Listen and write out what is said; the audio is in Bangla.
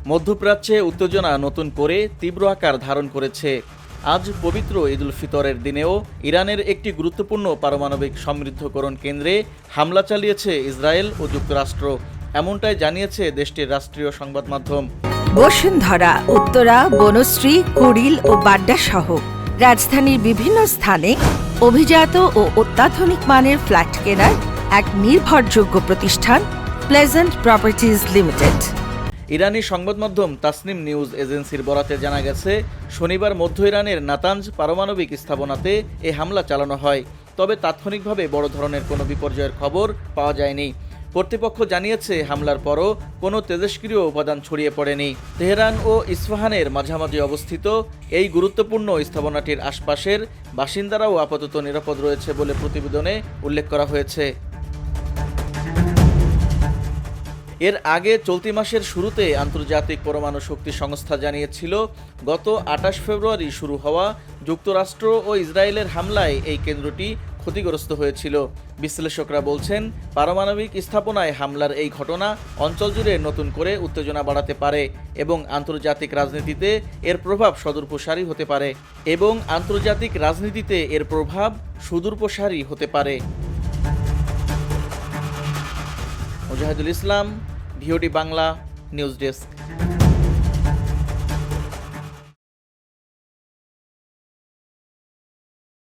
মধ্যপ্রাচ্যে উত্তেজনা নতুন করে তীব্র আকার ধারণ করেছে। আজ পবিত্র ঈদ উল ফিতরের দিনেও ইরানের একটি গুরুত্বপূর্ণ পারমাণবিক সমৃদ্ধকরণ কেন্দ্রে হামলা চালিয়েছে ইসরায়েল ও যুক্তরাষ্ট্র। এমনটাই জানিয়েছে দেশটির রাষ্ট্রীয় সংবাদ মাধ্যম। বসুন্ধরা, উত্তরা, বনশ্রী, কুড়িল ও বাড্ডা সহ রাজধানীর বিভিন্ন স্থানে অভিজাত ও অত্যাধুনিক মানের ফ্ল্যাট কেনার এক নির্ভরযোগ্য প্রতিষ্ঠান প্লেজেন্ট প্রপার্টিজ লিমিটেড। ইরানি সংবাদ মাধ্যম তাসনিম নিউজ এজেন্সির বরাতে জানা গেছে, শনিবার মধ্য ইরানের নাতানজ পারমাণবিক স্থাপনাতে এ হামলা চালানো হয়। তবে তাৎক্ষণিকভাবে বড় ধরনের কোনো বিপর্যয়ের খবর পাওয়া যায়নি। কর্তৃপক্ষ জানিয়েছে, হামলার পরও কোনো তেজস্ক্রিয় উপাদান ছড়িয়ে পড়েনি। তেহরান ও ইস্পাহানের মাঝামাঝি অবস্থিত এই গুরুত্বপূর্ণ স্থাপনাটির আশপাশের বাসিন্দারাও আপাতত নিরাপদ রয়েছে বলে প্রতিবেদনে উল্লেখ করা হয়েছে। এর আগে চলতি মাসের শুরুতে আন্তর্জাতিক পরমাণু শক্তি সংস্থা জানিয়েছিল, গত ২৮ ফেব্রুয়ারি শুরু হওয়া যুক্তরাষ্ট্র ও ইসরায়েলের হামলায় এই কেন্দ্রটি ক্ষতিগ্রস্ত হয়েছিল। বিশ্লেষকরা বলছেন, পারমাণবিক স্থাপনায় হামলার এই ঘটনা অঞ্চল জুড়ে নতুন করে উত্তেজনা বাড়াতে পারে এবং আন্তর্জাতিক রাজনীতিতে এর প্রভাব সুদূরপ্রসারী হতে পারে। Mujahidul Islam, VOD Bangla, news desk.